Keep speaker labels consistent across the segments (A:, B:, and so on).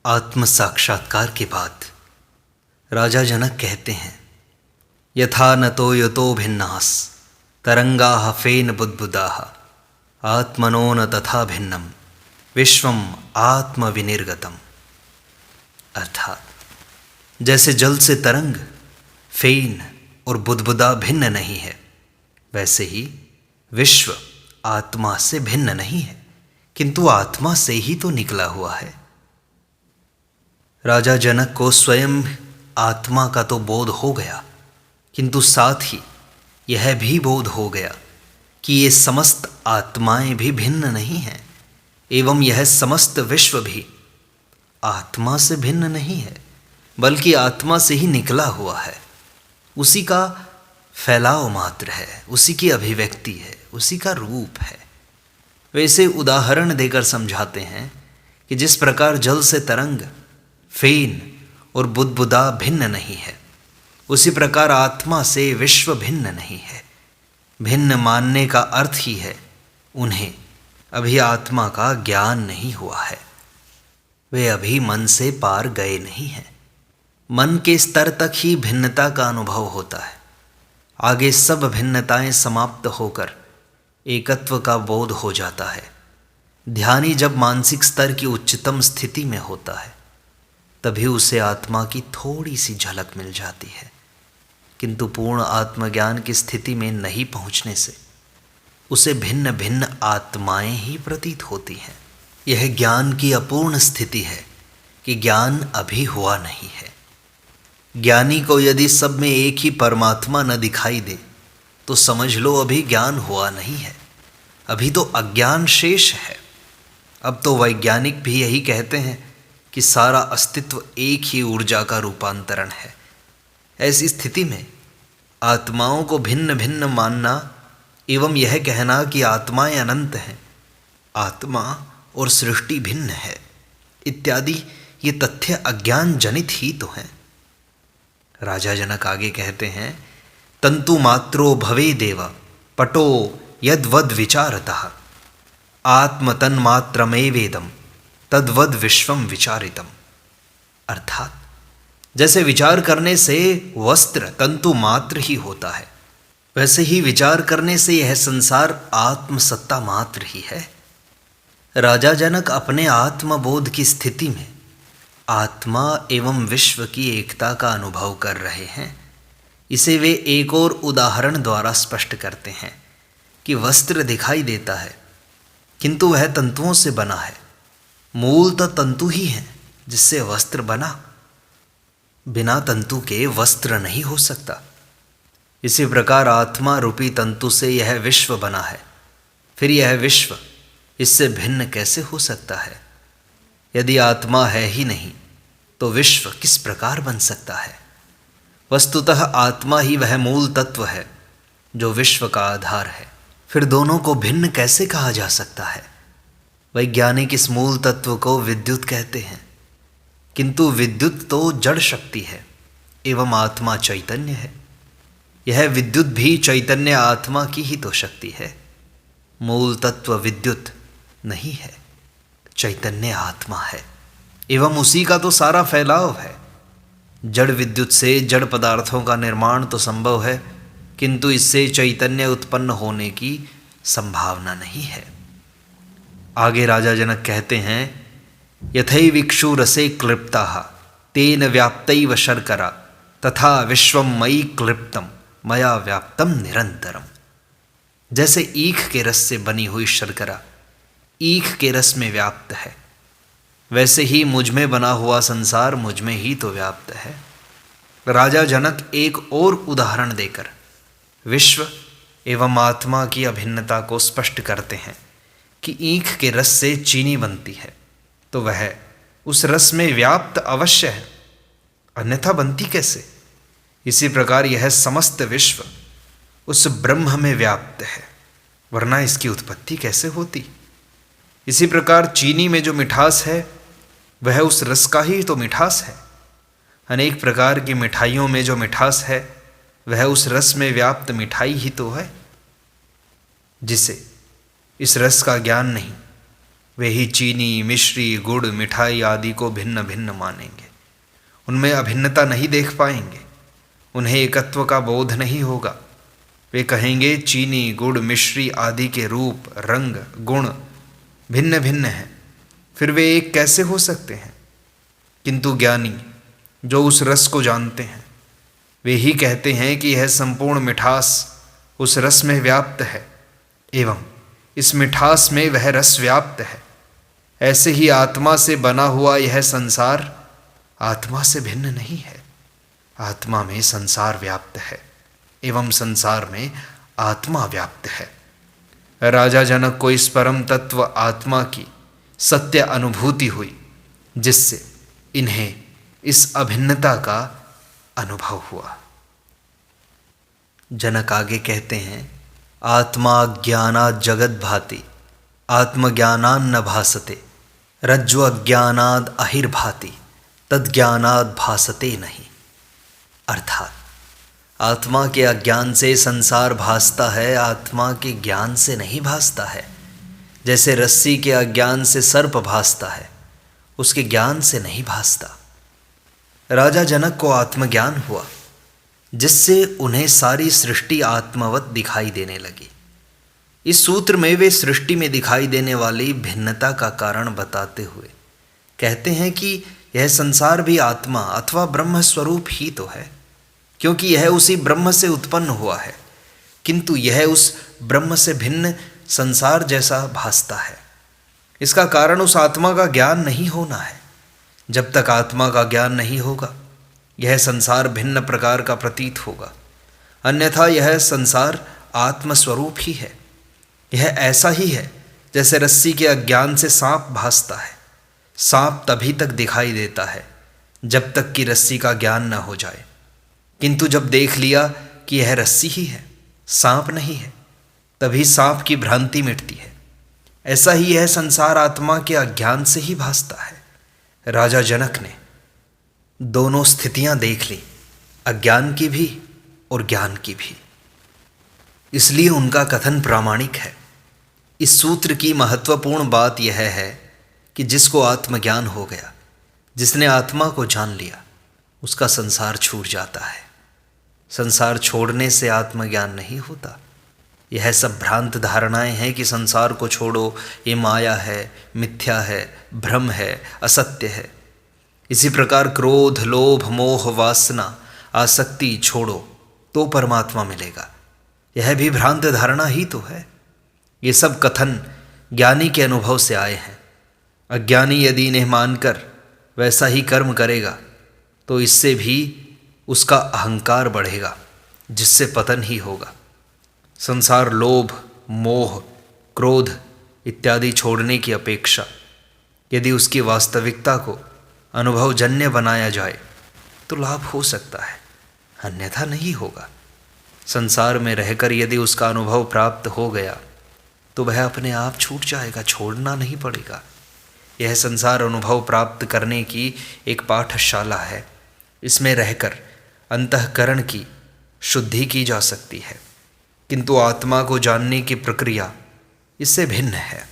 A: आत्म साक्षात्कार के बाद राजा जनक कहते हैं, यथा नतो यतो भिन्नास तरंगाः फेन बुद्बुदाः आत्मनो न तथा भिन्नम विश्वम आत्म विनिर्गतम। अर्थात जैसे जल से तरंग, फेन और बुदबुदा भिन्न नहीं है, वैसे ही विश्व आत्मा से भिन्न नहीं है, किंतु आत्मा से ही तो निकला हुआ है। राजा जनक को स्वयं आत्मा का तो बोध हो गया, किंतु साथ ही यह भी बोध हो गया कि ये समस्त आत्माएं भी भिन्न नहीं हैं, एवं यह समस्त विश्व भी आत्मा से भिन्न नहीं है, बल्कि आत्मा से ही निकला हुआ है। उसी का फैलाव मात्र है, उसी की अभिव्यक्ति है, उसी का रूप है। वैसे उदाहरण देकर समझाते हैं कि जिस प्रकार जल से तरंग, फेन और बुदबुदा भिन्न नहीं है, उसी प्रकार आत्मा से विश्व भिन्न नहीं है। भिन्न मानने का अर्थ ही है उन्हें अभी आत्मा का ज्ञान नहीं हुआ है, वे अभी मन से पार गए नहीं हैं। मन के स्तर तक ही भिन्नता का अनुभव होता है, आगे सब भिन्नताएं समाप्त होकर एकत्व का बोध हो जाता है। ध्यानी जब मानसिक स्तर की उच्चतम स्थिति में होता है, तभी उसे आत्मा की थोड़ी सी झलक मिल जाती है, किंतु पूर्ण आत्मज्ञान की स्थिति में नहीं पहुंचने से उसे भिन्न भिन्न आत्माएं ही प्रतीत होती हैं। यह ज्ञान की अपूर्ण स्थिति है कि ज्ञान अभी हुआ नहीं है। ज्ञानी को यदि सब में एक ही परमात्मा न दिखाई दे तो समझ लो अभी ज्ञान हुआ नहीं है, अभी तो अज्ञान शेष है। अब तो वैज्ञानिक भी यही कहते हैं कि सारा अस्तित्व एक ही ऊर्जा का रूपांतरण है। ऐसी स्थिति में आत्माओं को भिन्न भिन्न मानना एवं यह कहना कि आत्माएं अनंत हैं, आत्मा और सृष्टि भिन्न है इत्यादि ये तथ्य अज्ञान जनित ही तो हैं। राजा जनक आगे कहते हैं, तंतु मात्रो भवे देव पटो यद्वद विचारतः आत्मतन्मात्रमेवेदम तद्वद विश्वम विचारितम। अर्थात जैसे विचार करने से वस्त्र तंतु मात्र ही होता है, वैसे ही विचार करने से यह संसार आत्मसत्ता मात्र ही है। राजा जनक अपने आत्मबोध की स्थिति में आत्मा एवं विश्व की एकता का अनुभव कर रहे हैं। इसे वे एक और उदाहरण द्वारा स्पष्ट करते हैं कि वस्त्र दिखाई देता है, किंतु वह तंतुओं से बना है। मूल तो तंतु ही है जिससे वस्त्र बना, बिना तंतु के वस्त्र नहीं हो सकता। इसी प्रकार आत्मा रूपी तंतु से यह विश्व बना है, फिर यह विश्व इससे भिन्न कैसे हो सकता है? यदि आत्मा है ही नहीं तो विश्व किस प्रकार बन सकता है? वस्तुतः आत्मा ही वह मूल तत्व है जो विश्व का आधार है, फिर दोनों को भिन्न कैसे कहा जा सकता है? वैज्ञानिक इस मूल तत्व को विद्युत कहते हैं, किंतु विद्युत तो जड़ शक्ति है एवं आत्मा चैतन्य है। यह विद्युत भी चैतन्य आत्मा की ही तो शक्ति है। मूल तत्व विद्युत नहीं है, चैतन्य आत्मा है, एवं उसी का तो सारा फैलाव है। जड़ विद्युत से जड़ पदार्थों का निर्माण तो संभव है, किंतु इससे चैतन्य उत्पन्न होने की संभावना नहीं है। आगे राजा जनक कहते हैं, यथैविक्षु रसे क्लिप्ताः तेन व्याप्तैव शर्करा तथा विश्वम मयि क्लिप्तम मया व्याप्तम निरंतरम। जैसे ईख के रस से बनी हुई शर्करा ईख के रस में व्याप्त है, वैसे ही मुझ में बना हुआ संसार मुझ में ही तो व्याप्त है। राजा जनक एक और उदाहरण देकर विश्व एवं आत्मा की अभिन्नता को स्पष्ट करते हैं कि ईख के रस से चीनी बनती है तो वह उस रस में व्याप्त अवश्य है, अन्यथा बनती कैसे? इसी प्रकार यह समस्त विश्व उस ब्रह्म में व्याप्त है, वरना इसकी उत्पत्ति कैसे होती? इसी प्रकार चीनी में जो मिठास है वह उस रस का ही तो मिठास है। अनेक प्रकार की मिठाइयों में जो मिठास है वह उस रस में व्याप्त मिठाई ही तो है। जिसे इस रस का ज्ञान नहीं, वे ही चीनी, मिश्री, गुड़, मिठाई आदि को भिन्न भिन्न मानेंगे। उनमें अभिन्नता नहीं देख पाएंगे, उन्हें एकत्व का बोध नहीं होगा। वे कहेंगे चीनी, गुड़, मिश्री आदि के रूप, रंग, गुण भिन्न भिन्न हैं, फिर वे एक कैसे हो सकते हैं? किंतु ज्ञानी जो उस रस को जानते हैं, वे ही कहते हैं कि यह संपूर्ण मिठास उस रस में व्याप्त है एवं इस मिठास में वह रस व्याप्त है। ऐसे ही आत्मा से बना हुआ यह संसार आत्मा से भिन्न नहीं है। आत्मा में संसार व्याप्त है एवं संसार में आत्मा व्याप्त है। राजा जनक को इस परम तत्व आत्मा की सत्य अनुभूति हुई, जिससे इन्हें इस अभिन्नता का अनुभव हुआ। जनक आगे कहते हैं, आत्मा ज्ञानात् जगद भाति, आत्मज्ञानान् न भासते, रज्जु अज्ञानाद् अहिर्भाति, तद्ज्ञानाद् भासते नहीं। अर्थात आत्मा के अज्ञान से संसार भासता है, आत्मा के ज्ञान से नहीं भासता है। जैसे रस्सी के अज्ञान से सर्प भासता है, उसके ज्ञान से नहीं भासता। राजा जनक को आत्मज्ञान हुआ, जिससे उन्हें सारी सृष्टि आत्मवत दिखाई देने लगी। इस सूत्र में वे सृष्टि में दिखाई देने वाली भिन्नता का कारण बताते हुए कहते हैं कि यह संसार भी आत्मा अथवा ब्रह्म स्वरूप ही तो है, क्योंकि यह उसी ब्रह्म से उत्पन्न हुआ है, किंतु यह उस ब्रह्म से भिन्न संसार जैसा भासता है। इसका कारण उस आत्मा का ज्ञान नहीं होना है। जब तक आत्मा का ज्ञान नहीं होगा, यह संसार भिन्न प्रकार का प्रतीत होगा, अन्यथा यह संसार आत्मस्वरूप ही है। यह ऐसा ही है जैसे रस्सी के अज्ञान से सांप भासता है। सांप तभी तक दिखाई देता है जब तक कि रस्सी का ज्ञान न हो जाए, किंतु जब देख लिया कि यह रस्सी ही है, सांप नहीं है, तभी सांप की भ्रांति मिटती है। ऐसा ही यह संसार आत्मा के अज्ञान से ही भासता है। राजा जनक ने दोनों स्थितियां देख ली, अज्ञान की भी और ज्ञान की भी, इसलिए उनका कथन प्रामाणिक है। इस सूत्र की महत्वपूर्ण बात यह है कि जिसको आत्मज्ञान हो गया, जिसने आत्मा को जान लिया, उसका संसार छूट जाता है। संसार छोड़ने से आत्मज्ञान नहीं होता। यह सब भ्रांत धारणाएं हैं कि संसार को छोड़ो, ये माया है, मिथ्या है, भ्रम है, असत्य है। इसी प्रकार क्रोध, लोभ, मोह, वासना, आसक्ति छोड़ो तो परमात्मा मिलेगा। यह भी भ्रांत धारणा ही तो है। ये सब कथन ज्ञानी के अनुभव से आए हैं। अज्ञानी यदि इन्हें मानकर वैसा ही कर्म करेगा तो इससे भी उसका अहंकार बढ़ेगा, जिससे पतन ही होगा। संसार लोभ, मोह, क्रोध इत्यादि छोड़ने की अपेक्षा यदि उसकी वास्तविकता को अनुभवजन्य बनाया जाए तो लाभ हो सकता है, अन्यथा नहीं होगा। संसार में रहकर यदि उसका अनुभव प्राप्त हो गया तो वह अपने आप छूट जाएगा, छोड़ना नहीं पड़ेगा। यह संसार अनुभव प्राप्त करने की एक पाठशाला है। इसमें रहकर अंतःकरण की शुद्धि की जा सकती है, किंतु आत्मा को जानने की प्रक्रिया इससे भिन्न है।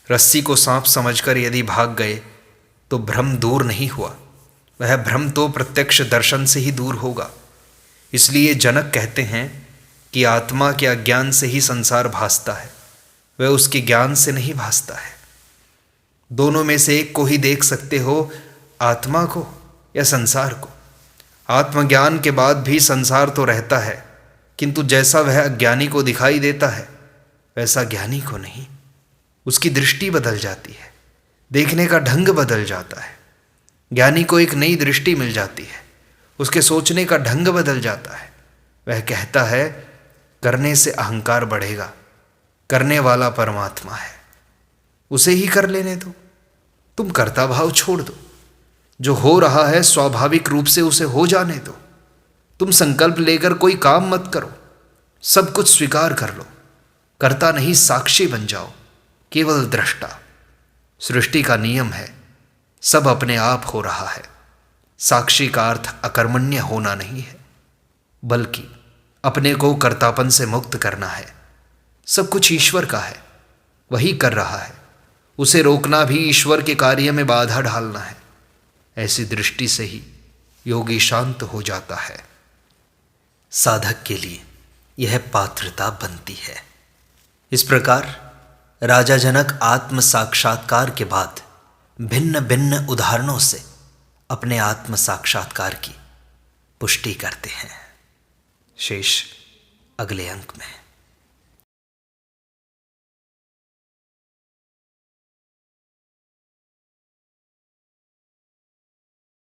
A: रस्सी को सांप समझकर यदि भाग गए तो भ्रम दूर नहीं हुआ, वह भ्रम तो प्रत्यक्ष दर्शन से ही दूर होगा। इसलिए जनक कहते हैं कि आत्मा के अज्ञान से ही संसार भासता है, वह उसके ज्ञान से नहीं भासता है। दोनों में से एक को ही देख सकते हो, आत्मा को या संसार को। आत्मज्ञान के बाद भी संसार तो रहता है, किंतु जैसा वह अज्ञानी को दिखाई देता है वैसा ज्ञानी को नहीं। उसकी दृष्टि बदल जाती है, देखने का ढंग बदल जाता है। ज्ञानी को एक नई दृष्टि मिल जाती है, उसके सोचने का ढंग बदल जाता है। वह कहता है करने से अहंकार बढ़ेगा, करने वाला परमात्मा है, उसे ही कर लेने दो, तुम कर्ता भाव छोड़ दो। जो हो रहा है स्वाभाविक रूप से उसे हो जाने दो। तुम संकल्प लेकर कोई काम मत करो, सब कुछ स्वीकार कर लो। कर्ता नहीं, साक्षी बन जाओ, केवल दृष्टा। सृष्टि का नियम है, सब अपने आप हो रहा है। साक्षी का अर्थ अकर्मण्य होना नहीं है, बल्कि अपने को कर्तापन से मुक्त करना है। सब कुछ ईश्वर का है, वही कर रहा है, उसे रोकना भी ईश्वर के कार्य में बाधा डालना है। ऐसी दृष्टि से ही योगी शांत हो जाता है। साधक के लिए यह पात्रता बनती है। इस प्रकार राजा जनक आत्म साक्षात्कार के बाद भिन्न भिन्न उदाहरणों से अपने आत्म साक्षात्कार की पुष्टि करते हैं। शेष अगले अंक में।